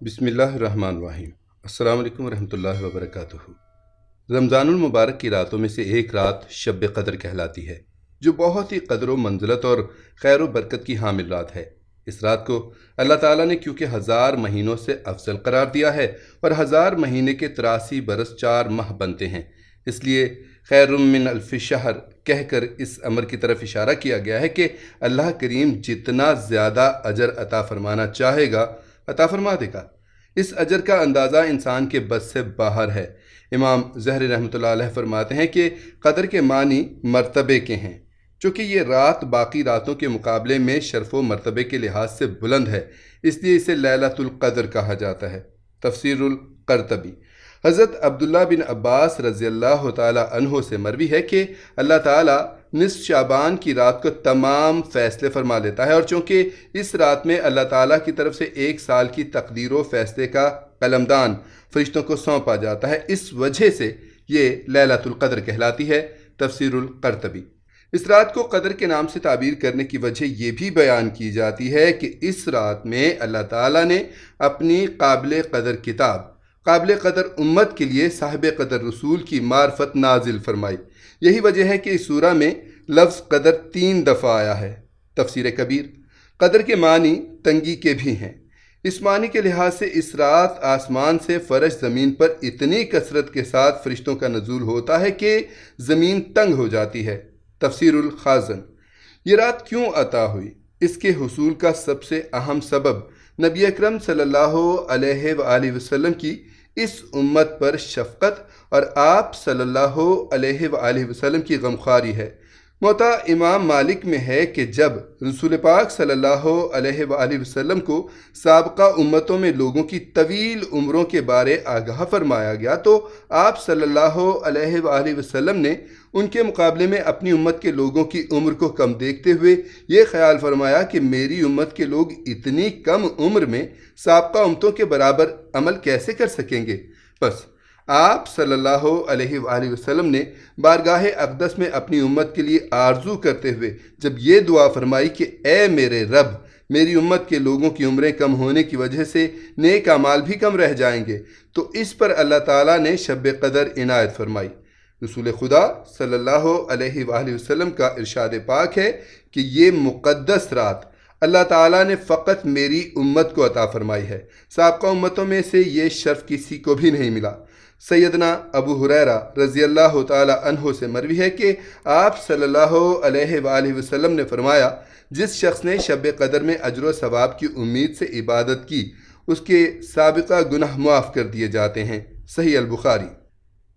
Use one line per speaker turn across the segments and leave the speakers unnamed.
بسم اللہ الرحمن الرحیم۔ السلام علیکم ورحمۃ اللہ وبرکاتہ۔ رمضان المبارک کی راتوں میں سے ایک رات شب قدر کہلاتی ہے، جو بہت ہی قدر و منزلت اور خیر و برکت کی حامل رات ہے۔ اس رات کو اللہ تعالیٰ نے کیونکہ 1000 مہینوں سے افضل قرار دیا ہے اور 1000 مہینے کے 83 برس 4 ماہ بنتے ہیں، اس لیے خیر من الف شہر کہہ کر اس امر کی طرف اشارہ کیا گیا ہے کہ اللہ کریم جتنا زیادہ اجر عطا فرمانا چاہے گا عطا فرما دے گا۔ اس اجر کا اندازہ انسان کے بس سے باہر ہے۔ امام زہری رحمۃ اللہ علیہ فرماتے ہیں کہ قدر کے معنی مرتبے کے ہیں، چونکہ یہ رات باقی راتوں کے مقابلے میں شرف و مرتبے کے لحاظ سے بلند ہے، اس لیے اسے لیلۃ القدر کہا جاتا ہے۔ تفسیر القرطبی۔ حضرت عبداللہ بن عباس رضی اللہ تعالیٰ عنہ سے مروی ہے کہ اللہ تعالیٰ نصف شعبان کی رات کو تمام فیصلے فرما لیتا ہے، اور چونکہ اس رات میں اللہ تعالیٰ کی طرف سے 1 سال کی تقدیر و فیصلے کا قلمدان فرشتوں کو سونپا جاتا ہے، اس وجہ سے یہ لیلۃ القدر کہلاتی ہے۔ تفسیر القرطبی۔ اس رات کو قدر کے نام سے تعبیر کرنے کی وجہ یہ بھی بیان کی جاتی ہے کہ اس رات میں اللہ تعالیٰ نے اپنی قابل قدر کتاب، قابل قدر امت کے لیے صاحب قدر رسول کی معرفت نازل فرمائی۔ یہی وجہ ہے کہ اس سورہ میں لفظ قدر 3 دفعہ آیا ہے۔ تفسیر کبیر۔ قدر کے معنی تنگی کے بھی ہیں۔ اس معنی کے لحاظ سے اس رات آسمان سے فرش زمین پر اتنی کثرت کے ساتھ فرشتوں کا نزول ہوتا ہے کہ زمین تنگ ہو جاتی ہے۔ تفسیر الخازن۔ یہ رات کیوں عطا ہوئی؟ اس کے حصول کا سب سے اہم سبب نبی اکرم صلی اللہ علیہ وآلہ وسلم کی اس امت پر شفقت اور آپ صلی اللہ علیہ وآلہ وسلم کی غمخواری ہے۔ موطا امام مالک میں ہے کہ جب رسول پاک صلی اللہ علیہ وآلہ وسلم کو سابقہ امتوں میں لوگوں کی طویل عمروں کے بارے آگاہ فرمایا گیا تو آپ صلی اللہ علیہ وآلہ وسلم نے ان کے مقابلے میں اپنی امت کے لوگوں کی عمر کو کم دیکھتے ہوئے یہ خیال فرمایا کہ میری امت کے لوگ اتنی کم عمر میں سابقہ امتوں کے برابر عمل کیسے کر سکیں گے؟ بس آپ صلی اللہ علیہ وآلہ وسلم نے بارگاہ اقدس میں اپنی امت کے لیے آرزو کرتے ہوئے جب یہ دعا فرمائی کہ اے میرے رب، میری امت کے لوگوں کی عمریں کم ہونے کی وجہ سے نیک اعمال بھی کم رہ جائیں گے، تو اس پر اللہ تعالیٰ نے شب قدر عنایت فرمائی۔ رسول خدا صلی اللہ علیہ وآلہ وسلم کا ارشاد پاک ہے کہ یہ مقدس رات اللہ تعالیٰ نے فقط میری امت کو عطا فرمائی ہے، سابقہ امتوں میں سے یہ شرف کسی کو بھی نہیں ملا۔ سیدنا ابو ہریرہ رضی اللہ تعالیٰ عنہ سے مروی ہے کہ آپ صلی اللہ علیہ وآلہ وسلم نے فرمایا، جس شخص نے شب قدر میں اجر و ثواب کی امید سے عبادت کی، اس کے سابقہ گناہ معاف کر دیے جاتے ہیں۔ صحیح البخاری۔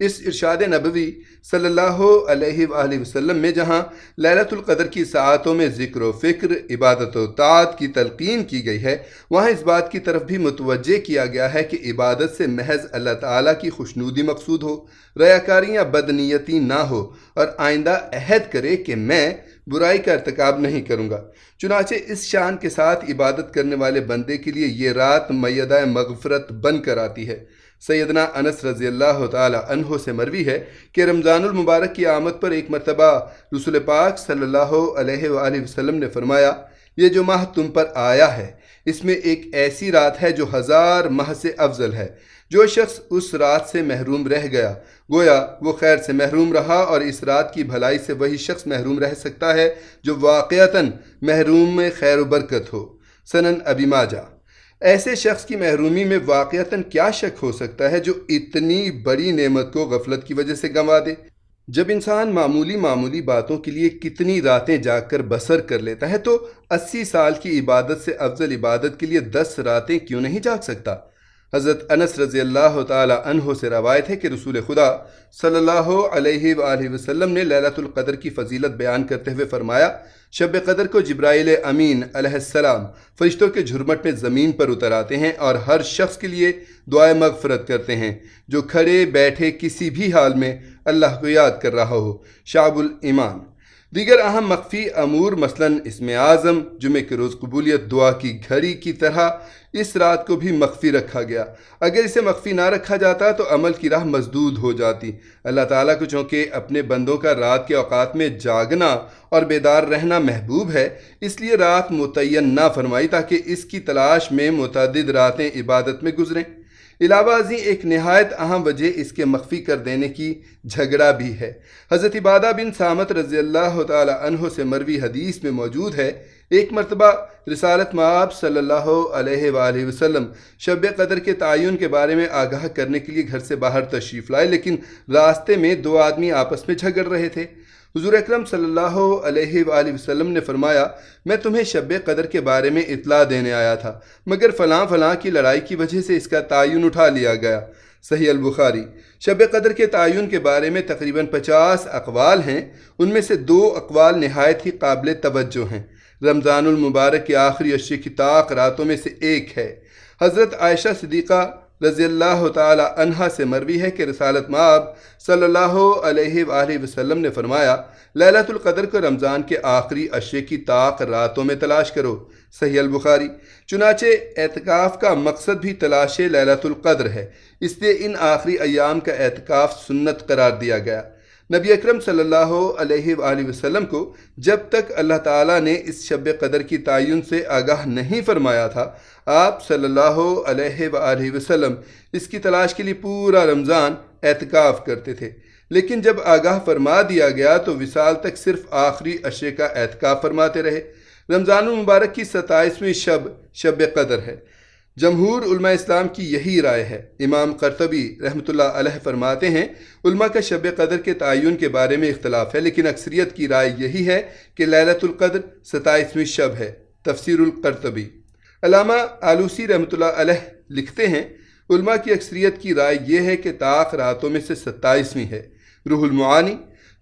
اس ارشاد نبوی صلی اللہ علیہ وآلہ وسلم میں جہاں لیلۃ القدر کی ساعتوں میں ذکر و فکر، عبادت و طاعت کی تلقین کی گئی ہے، وہاں اس بات کی طرف بھی متوجہ کیا گیا ہے کہ عبادت سے محض اللہ تعالیٰ کی خوشنودی مقصود ہو، ریاکاری یا بدنیتی نہ ہو، اور آئندہ عہد کرے کہ میں برائی کا ارتکاب نہیں کروں گا۔ چنانچہ اس شان کے ساتھ عبادت کرنے والے بندے کے لیے یہ رات میدہ مغفرت بن کر آتی ہے۔ سیدنا انس رضی اللہ تعالی عنہ سے مروی ہے کہ رمضان المبارک کی آمد پر ایک مرتبہ رسول پاک صلی اللہ علیہ وآلہ وسلم نے فرمایا، یہ جو ماہ تم پر آیا ہے اس میں ایک ایسی رات ہے جو 1000 ماہ سے افضل ہے۔ جو شخص اس رات سے محروم رہ گیا گویا وہ خیر سے محروم رہا، اور اس رات کی بھلائی سے وہی شخص محروم رہ سکتا ہے جو واقعتاً محروم میں خیر و برکت ہو۔ سنن ابی ماجہ۔ ایسے شخص کی محرومی میں واقعتاً کیا شک ہو سکتا ہے جو اتنی بڑی نعمت کو غفلت کی وجہ سے گنوا دے؟ جب انسان معمولی باتوں کے لیے کتنی راتیں جاگ کر بسر کر لیتا ہے تو 80 سال کی عبادت سے افضل عبادت کے لیے 10 راتیں کیوں نہیں جاگ سکتا؟ حضرت انس رضی اللہ تعالی عنہ سے روایت ہے کہ رسول خدا صلی اللہ علیہ وآلہ وسلم نے لیلۃ القدر کی فضیلت بیان کرتے ہوئے فرمایا، شب قدر کو جبرائیل امین علیہ السلام فرشتوں کے جھرمٹ میں زمین پر اتر آتے ہیں اور ہر شخص کے لیے دعائے مغفرت کرتے ہیں جو کھڑے بیٹھے کسی بھی حال میں اللہ کو یاد کر رہا ہو۔ شعب الایمان۔ دیگر اہم مخفی امور مثلاً اسم اعظم، جمعے کے روز قبولیت دعا کی گھڑی کی طرح اس رات کو بھی مخفی رکھا گیا۔ اگر اسے مخفی نہ رکھا جاتا تو عمل کی راہ مسدود ہو جاتی۔ اللہ تعالیٰ کو چونکہ اپنے بندوں کا رات کے اوقات میں جاگنا اور بیدار رہنا محبوب ہے، اس لیے رات متعین نہ فرمائی تاکہ اس کی تلاش میں متعدد راتیں عبادت میں گزریں۔ علاوہ ازیں ایک نہایت اہم وجہ اس کے مخفی کر دینے کی جھگڑا بھی ہے۔ حضرت عبادہ بن صامت رضی اللہ تعالی عنہ سے مروی حدیث میں موجود ہے، ایک مرتبہ رسالت مآب صلی اللہ علیہ وآلہ وسلم شب قدر کے تعین کے بارے میں آگاہ کرنے کے لیے گھر سے باہر تشریف لائے، لیکن راستے میں دو آدمی آپس میں جھگڑ رہے تھے۔ حضور اکرم صلی اللہ علیہ وآلہ وسلم نے فرمایا، میں تمہیں شب قدر کے بارے میں اطلاع دینے آیا تھا، مگر فلاں فلاں کی لڑائی کی وجہ سے اس کا تعین اٹھا لیا گیا۔ صحیح البخاری۔ شب قدر کے تعین کے بارے میں تقریباً 50 اقوال ہیں، ان میں سے 2 اقوال نہایت ہی قابل توجہ ہیں۔ رمضان المبارک کے آخری عشرے کی طاق راتوں میں سے ایک ہے۔ حضرت عائشہ صدیقہ رضی اللہ تعالی عنہا سے مروی ہے کہ رسالت مآب صلی اللہ علیہ وآلہ وسلم نے فرمایا، لیلۃ القدر کو رمضان کے آخری عشرے کی طاق راتوں میں تلاش کرو۔ صحیح البخاری۔ چنانچہ اعتکاف کا مقصد بھی تلاش لیلۃ القدر ہے، اس لیے ان آخری ایام کا اعتکاف سنت قرار دیا گیا۔ نبی اکرم صلی اللہ علیہ وآلہ وسلم کو جب تک اللہ تعالیٰ نے اس شب قدر کی تعین سے آگاہ نہیں فرمایا تھا، آپ صلی اللہ علیہ وآلہ وسلم اس کی تلاش کے لیے پورا رمضان اعتکاف کرتے تھے، لیکن جب آگاہ فرما دیا گیا تو وصال تک صرف آخری عشرے کا اعتکاف فرماتے رہے۔ رمضان المبارک کی 27ویں شب قدر ہے۔ جمہور علماء اسلام کی یہی رائے ہے۔ امام قرطبی رحمۃ اللہ علیہ فرماتے ہیں، علماء کا شب قدر کے تعین کے بارے میں اختلاف ہے، لیکن اکثریت کی رائے یہی ہے کہ لیلۃ القدر 27ویں شب ہے۔ تفسیر القرطبی۔ علامہ آلوسی رحمۃ اللہ علیہ لکھتے ہیں، علماء کی اکثریت کی رائے یہ ہے کہ طاق راتوں میں سے 27ویں ہے۔ روح المعانی۔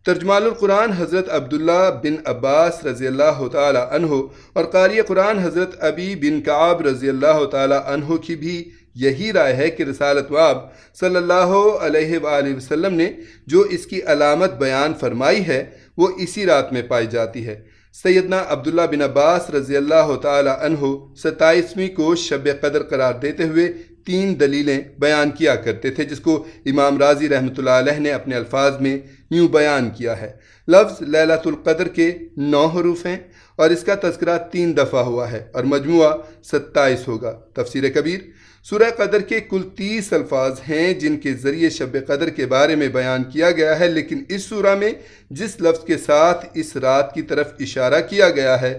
ترجمان القرآن حضرت عبداللہ بن عباس رضی اللہ تعالی عنہ اور قاری قرآن حضرت ابی بن کعب رضی اللہ تعالی عنہ کی بھی یہی رائے ہے کہ رسالت مآب صلی اللہ علیہ وآلہ وسلم نے جو اس کی علامت بیان فرمائی ہے وہ اسی رات میں پائی جاتی ہے۔ سیدنا عبداللہ بن عباس رضی اللہ تعالی عنہ 27ویں کو شب قدر قرار دیتے ہوئے 3 دلیلیں بیان کیا کرتے تھے، جس کو امام رازی رحمۃ اللہ علیہ نے اپنے الفاظ میں یوں بیان کیا ہے۔ لفظ لیلۃ القدر کے 9 حروف ہیں اور اس کا تذکرہ 3 دفعہ ہوا ہے اور مجموعہ 27 ہوگا۔ تفسیر کبیر۔ سورہ قدر کے کل 30 الفاظ ہیں جن کے ذریعے شب قدر کے بارے میں بیان کیا گیا ہے، لیکن اس سورہ میں جس لفظ کے ساتھ اس رات کی طرف اشارہ کیا گیا ہے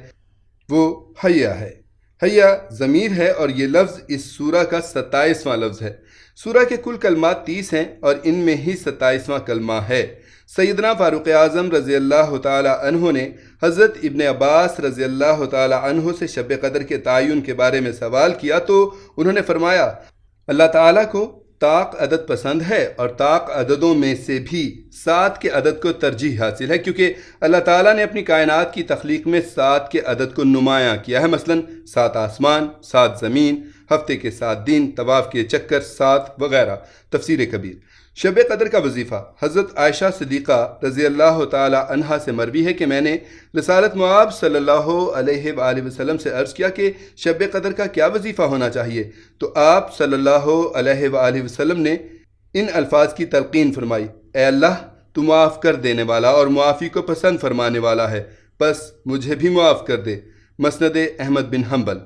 وہ حیا ہے۔ حیا ضمیر ہے اور یہ لفظ اس سورہ کا 27واں لفظ ہے۔ سورہ کے کل کلمات 30 ہیں اور ان میں ہی 27واں کلمہ ہے۔ سیدنا فاروق اعظم رضی اللہ تعالی عنہ نے حضرت ابن عباس رضی اللہ تعالی عنہ سے شب قدر کے تعین کے بارے میں سوال کیا تو انہوں نے فرمایا، اللہ تعالیٰ کو طاق عدد پسند ہے اور طاق عددوں میں سے بھی 7 کے عدد کو ترجیح حاصل ہے، کیونکہ اللہ تعالیٰ نے اپنی کائنات کی تخلیق میں 7 کے عدد کو نمایاں کیا ہے، مثلا 7 آسمان، 7 زمین، ہفتے کے 7 دن، طواف کے چکر 7 وغیرہ۔ تفسیر کبیر۔ شب قدر کا وظیفہ۔ حضرت عائشہ صدیقہ رضی اللہ تعالی عنہا سے مروی ہے کہ میں نے رسالت مآب صلی اللہ علیہ وآلہ وسلم سے عرض کیا کہ شب قدر کا کیا وظیفہ ہونا چاہیے، تو آپ صلی اللہ علیہ وآلہ وسلم نے ان الفاظ کی تلقین فرمائی، اے اللہ تو معاف کر دینے والا اور معافی کو پسند فرمانے والا ہے، بس مجھے بھی معاف کر دے۔ مسند احمد بن حنبل۔